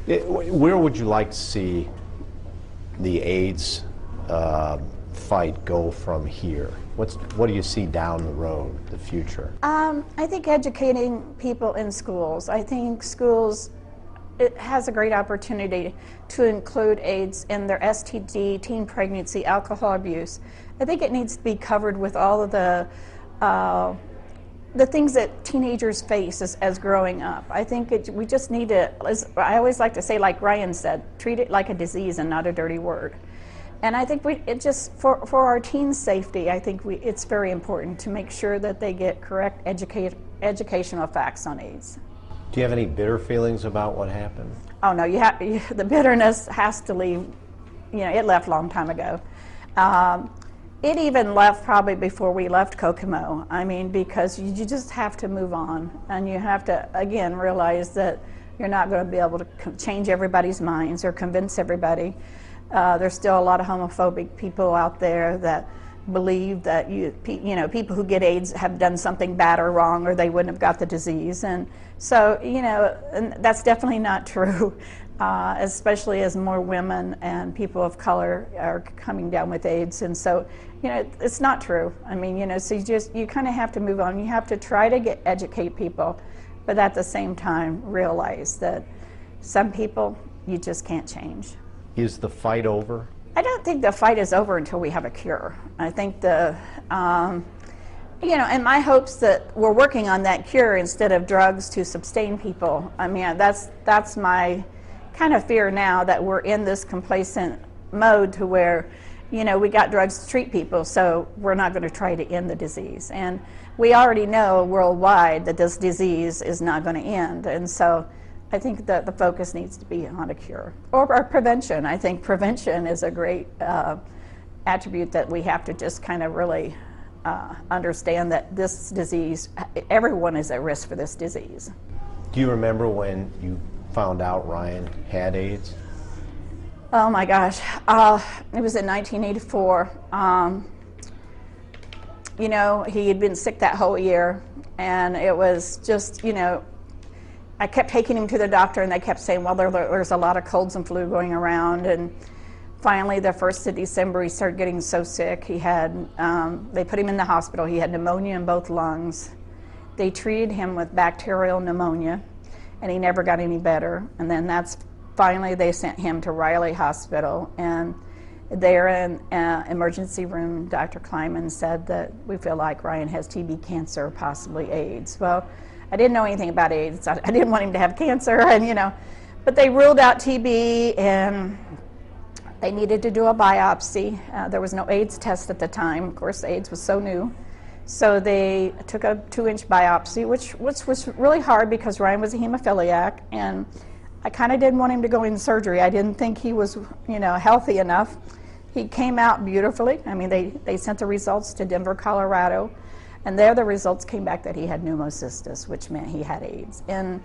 Where would you like to see the AIDS fight go from here? What do you see down the road, the future? I think educating people in schools. I think schools, it has a great opportunity to include AIDS in their STD, teen pregnancy, alcohol abuse. I think it needs to be covered with all of the things that teenagers face as growing up. I think we just need to, as I always like to say, like Ryan said, treat it like a disease and not a dirty word. And I think for our teens' safety, I think it's very important to make sure that they get correct educational facts on AIDS. Do you have any bitter feelings about what happened? Oh no, the bitterness has to leave. You know, it left a long time ago. It even left probably before we left Kokomo. I mean, because you just have to move on, and you have to, again, realize that you're not going to be able to change everybody's minds or convince everybody. There's still a lot of homophobic people out there that believe that people who get AIDS have done something bad or wrong, or they wouldn't have got the disease. And so, and that's definitely not true. Especially as more women and people of color are coming down with AIDS. And so, it's not true. I mean, so you kind of have to move on. You have to try to educate people, but at the same time realize that some people you just can't change. Is the fight over? I don't think the fight is over until we have a cure. I think and my hopes that we're working on that cure instead of drugs to sustain people. I mean, that's my kind of fear now, that we're in this complacent mode to where, we got drugs to treat people, so we're not going to try to end the disease. And we already know worldwide that this disease is not going to end. And so I think that the focus needs to be on a cure or prevention. I think prevention is a great attribute that we have to just kind of really understand that this disease, everyone is at risk for this disease. Do you remember when you found out Ryan had AIDS? Oh my gosh, it was in 1984. He had been sick that whole year, and it was just, I kept taking him to the doctor, and they kept saying, well, there's a lot of colds and flu going around. And finally, the 1st of December, he started getting so sick. He had, they put him in the hospital. He had pneumonia in both lungs. They treated him with bacterial pneumonia, and he never got any better. And then finally they sent him to Riley Hospital, and there in emergency room, Dr. Kleiman said that we feel like Ryan has TB cancer, possibly AIDS. Well, I didn't know anything about AIDS. I didn't want him to have cancer, and but they ruled out TB, and they needed to do a biopsy. There was no AIDS test at the time. Of course, AIDS was so new. So they took a 2-inch biopsy, which was really hard because Ryan was a hemophiliac, and I kind of didn't want him to go in surgery. I didn't think he was, healthy enough. He came out beautifully. I mean, they sent the results to Denver, Colorado, and there the results came back that he had pneumocystis, which meant he had AIDS. And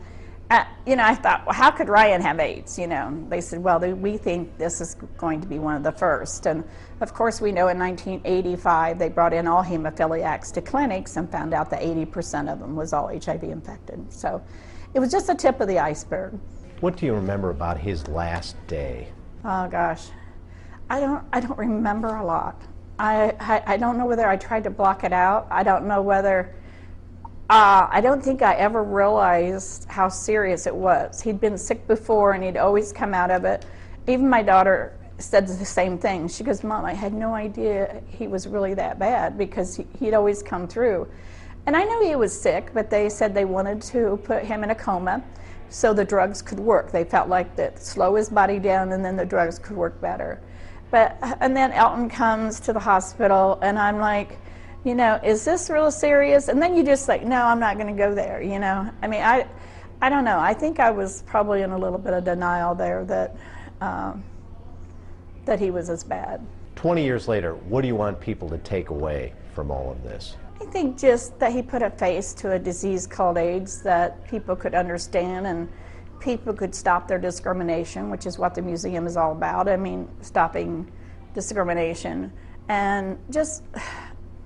I thought, well, how could Ryan have AIDS? They said, well, we think this is going to be one of the first. And of course, we know in 1985 they brought in all hemophiliacs to clinics and found out that 80% of them was all HIV infected. So it was just the tip of the iceberg. What do you remember about his last day? Oh gosh, I don't remember a lot. I don't know whether I tried to block it out. I don't know whether. I don't think I ever realized how serious it was. He'd been sick before, and he'd always come out of it. Even my daughter said the same thing. She goes, Mom, I had no idea he was really that bad, because he'd always come through. And I knew he was sick, but they said they wanted to put him in a coma so the drugs could work. They felt like that slow his body down, and then the drugs could work better. And then Elton comes to the hospital, and I'm like, is this real serious? And then you just like, no, I'm not going to go there, I mean, I don't know. I think I was probably in a little bit of denial there that he was as bad. 20 years later, what do you want people to take away from all of this? I think just that he put a face to a disease called AIDS that people could understand, and people could stop their discrimination, which is what the museum is all about. I mean, stopping discrimination. And just,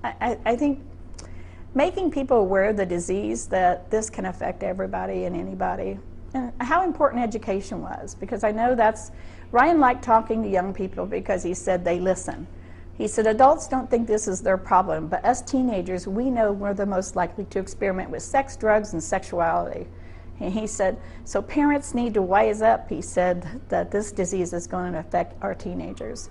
I think making people aware of the disease, that this can affect everybody and anybody. and how important education was, because I know Ryan liked talking to young people because he said they listen. He said adults don't think this is their problem, but us teenagers, we know we're the most likely to experiment with sex, drugs, and sexuality. And he said, so parents need to wise up, he said, that this disease is going to affect our teenagers.